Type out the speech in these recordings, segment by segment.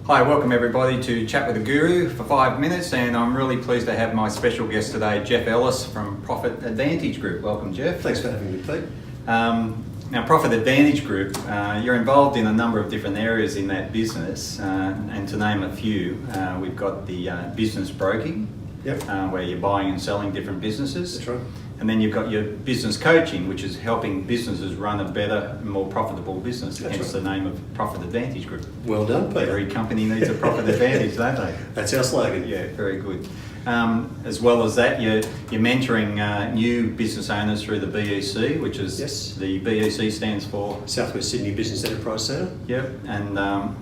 Hi, welcome everybody to Chat with the Guru for 5 minutes, and I'm really pleased to have my special guest today, Geoff Ellis from Profit Advantage Group. Welcome, Geoff. Thanks for having me, Pete. Now, Profit Advantage Group, you're involved in a number of different areas in that business, and to name a few, we've got the business broking, where you're buying and selling different businesses. That's right. And then you've got your business coaching, which is helping businesses run a better and more profitable business, hence the name of Profit Advantage Group. Well done, Peter. Every company needs a profit advantage, don't they? That's our slogan. Yeah, very good. As well as that, you're mentoring new business owners through the BEC, which is the BEC stands for Southwest Sydney Business Enterprise Centre. Yep, and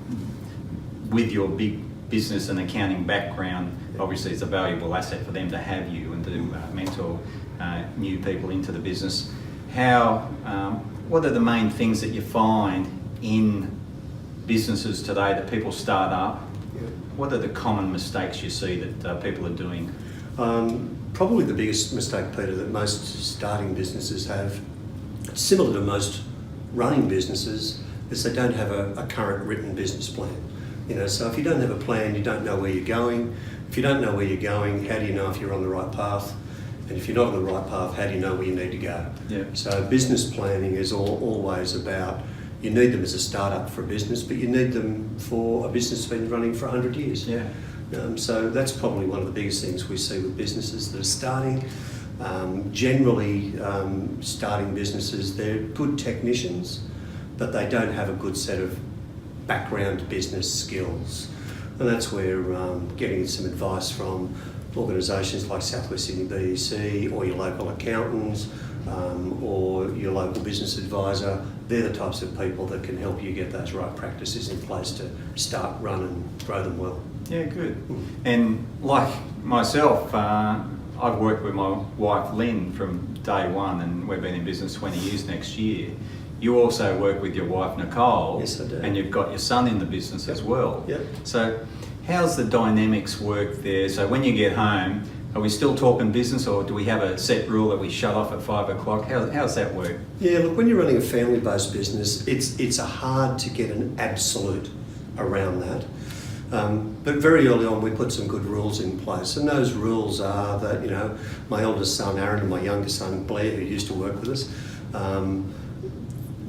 with your big business and accounting background, obviously it's a valuable asset for them to have you and to mentor new people into the business. What are the main things that you find in businesses today that people start up? What are the common mistakes you see that people are doing? Probably the biggest mistake, Peter, that most starting businesses have, similar to most running businesses, is they don't have a current written business plan. So if you don't have a plan, you don't know where you're going. If you don't know where you're going, how do you know if you're on the right path? And if you're not on the right path, how do you know where you need to go? Yeah. So business planning is always about, you need them as a startup for a business, but you need them for a business that's been running for 100 years. Yeah. So that's probably one of the biggest things we see with businesses that are starting. Generally, starting businesses, they're good technicians, but they don't have a good set of background business skills. And that's where getting some advice from organisations like Southwest Sydney BEC or your local accountants or your local business advisor, they're the types of people that can help you get those right practices in place to start, run and grow them well. Yeah, good. And like myself, I've worked with my wife Lynn from day one, and we've been in business 20 years next year. You also work with your wife Nicole. Yes, I do. And you've got your son in the business as well. Yep. So how's the dynamics work there? So when you get home, are we still talking business, or do we have a set rule that we shut off at 5 o'clock? How's that work? Yeah, look, when you're running a family-based business, it's hard to get an absolute around that. But very early on, we put some good rules in place, and those rules are that, my eldest son Aaron and my youngest son Blair, who used to work with us,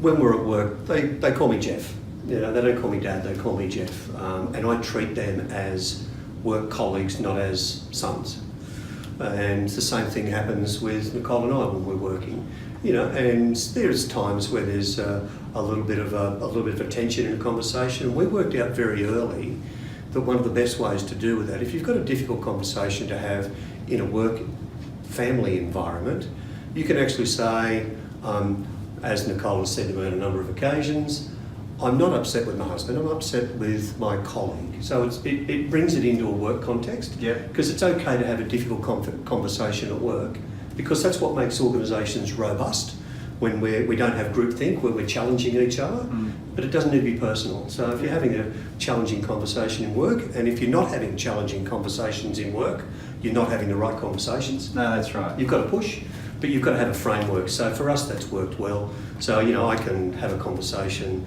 when we're at work, they call me Geoff. They don't call me Dad, they call me Geoff. And I treat them as work colleagues, not as sons. And the same thing happens with Nicole and I when we're working. And there's times where there's a little bit of a tension in a conversation. We worked out very early that one of the best ways to deal with that, if you've got a difficult conversation to have in a work family environment, you can actually say, as Nicole has said to me on a number of occasions, I'm not upset with my husband, I'm upset with my colleague. So it brings it into a work context, because it's okay to have a difficult conversation at work, because that's what makes organisations robust, when we don't have groupthink, where we're challenging each other, but it doesn't need to be personal. So if you're having a challenging conversation in work, and if you're not having challenging conversations in work, you're not having the right conversations. No, that's right. You've got to push, but you've got to have a framework. So for us, that's worked well. So, I can have a conversation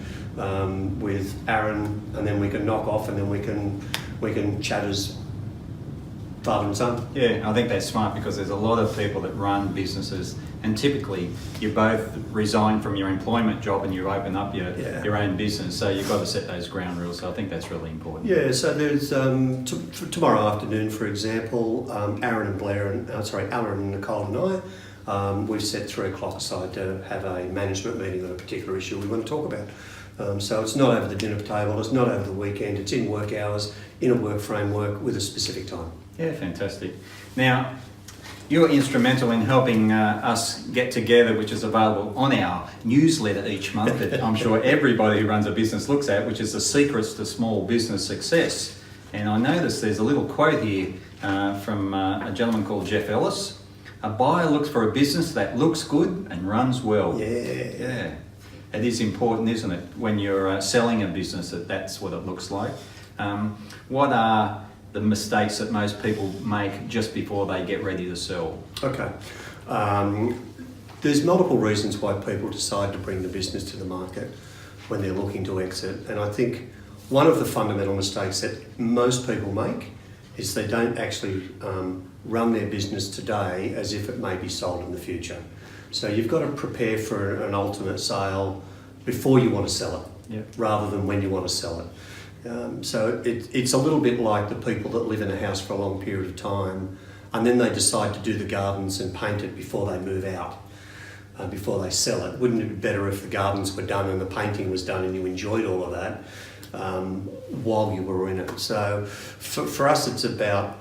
with Aaron, and then we can knock off, and then we can chat as father and son. Yeah, I think that's smart, because there's a lot of people that run businesses, and typically you both resign from your employment job and you open up your own business, so you've got to set those ground rules. So I think that's really important. Yeah, so there's tomorrow afternoon, for example, Aaron and Nicole and I, we've set 3 o'clock aside to have a management meeting on a particular issue we want to talk about. So it's not over the dinner table, it's not over the weekend, it's in work hours, in a work framework with a specific time. Yeah, fantastic. Now, you're instrumental in helping us get together, which is available on our newsletter each month that I'm sure everybody who runs a business looks at, which is the secrets to small business success. And I noticed there's a little quote here from a gentleman called Geoff Ellis. A buyer looks for a business that looks good and runs well. Yeah. It is important, isn't it, when you're selling a business, that's what it looks like. What are the mistakes that most people make just before they get ready to sell? Okay. There's multiple reasons why people decide to bring the business to the market when they're looking to exit. And I think one of the fundamental mistakes that most people make is they don't actually run their business today as if it may be sold in the future. So you've got to prepare for an ultimate sale before you want to sell it, Yep. rather than when you want to sell it. So it's a little bit like the people that live in a house for a long period of time and then they decide to do the gardens and paint it before they move out, before they sell it. Wouldn't it be better if the gardens were done and the painting was done and you enjoyed all of that while you were in it? So for us, it's about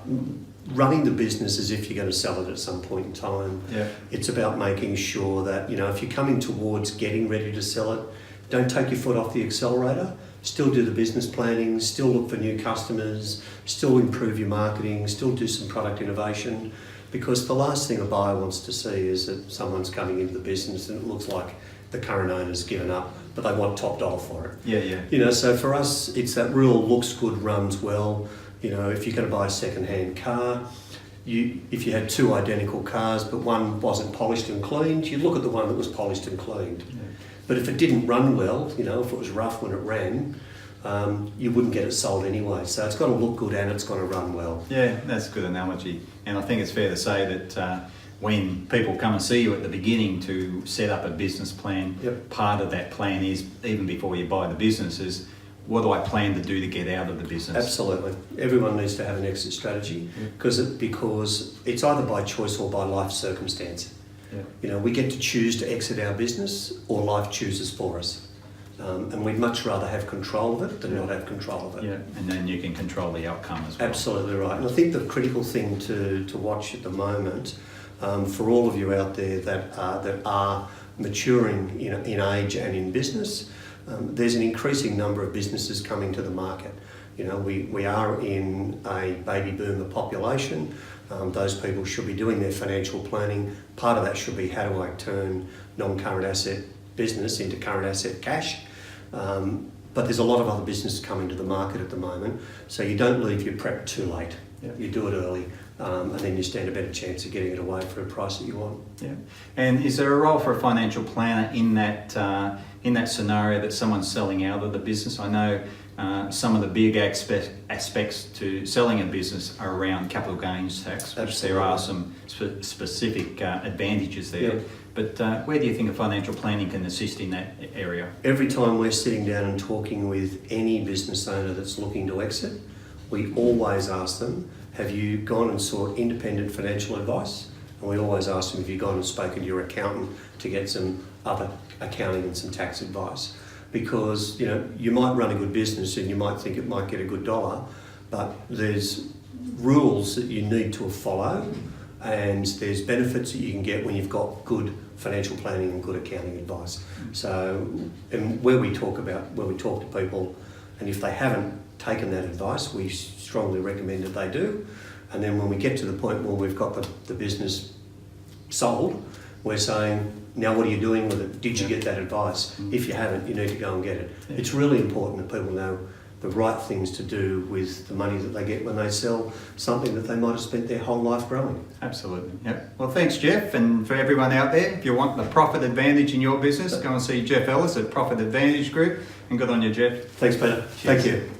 running the business as if you're going to sell it at some point in time. Yeah. It's about making sure that, if you're coming towards getting ready to sell it, don't take your foot off the accelerator. Still do the business planning, still look for new customers, still improve your marketing, still do some product innovation, because the last thing a buyer wants to see is that someone's coming into the business and it looks like the current owner's given up, but they want top dollar for it. Yeah. So for us, it's that real looks good, runs well. If you're going to buy a second-hand car, if you had two identical cars but one wasn't polished and cleaned, you'd look at the one that was polished and cleaned. Yeah. But if it didn't run well, if it was rough when it ran, you wouldn't get it sold anyway. So it's got to look good and it's got to run well. Yeah, that's a good analogy. And I think it's fair to say that when people come and see you at the beginning to set up a business plan, Yep. part of that plan is, even before you buy the business, is what do I plan to do to get out of the business? Absolutely. Everyone needs to have an exit strategy because it's either by choice or by life circumstance. Yeah. We get to choose to exit our business or life chooses for us. And we'd much rather have control of it than not have control of it. Yeah, and then you can control the outcome as well. Absolutely right. And I think the critical thing to watch at the moment, for all of you out there that are maturing in age and in business, there's an increasing number of businesses coming to the market. We are in a baby boomer population. Those people should be doing their financial planning. Part of that should be, how do I turn non-current asset business into current asset cash? But there's a lot of other businesses coming to the market at the moment. So you don't leave your prep too late. Yeah. You do it early, and then you stand a better chance of getting it away for a price that you want. Yeah. And is there a role for a financial planner in that scenario that someone's selling out of the business? I know some of the big aspects to selling a business are around capital gains tax, which Absolutely. there are some specific advantages there. Yep. But where do you think a financial planning can assist in that area? Every time we're sitting down and talking with any business owner that's looking to exit, we always ask them, have you gone and sought independent financial advice? And we always ask them, have you gone and spoken to your accountant to get some other accounting and some tax advice? Because you might run a good business and you might think it might get a good dollar, but there's rules that you need to follow, and there's benefits that you can get when you've got good financial planning and good accounting advice. So, and where we talk to people, and if they haven't taken that advice, we strongly recommend that they do. And then when we get to the point where we've got the business sold, we're saying, now what are you doing with it? Did you get that advice? If you haven't, you need to go and get it. Yeah. It's really important that people know the right things to do with the money that they get when they sell something that they might have spent their whole life growing. Absolutely. Yeah. Well, thanks, Geoff. And for everyone out there, if you want the profit advantage in your business, go and see Geoff Ellis at Profit Advantage Group. And good on you, Geoff. Thanks, Peter. Cheers. Thank you.